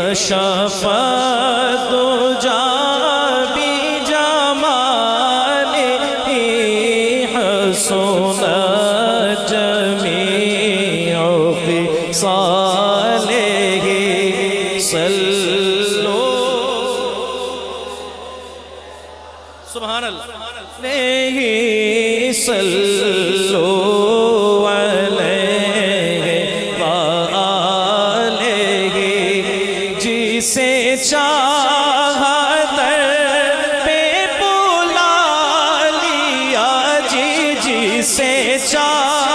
کشف الدجى بجماله حسنت جميع خصاله صلوا سبحان اللہ صلوا علیہ وآلہ جسے چاہا در پہ بلا لیا جی جسے چاہا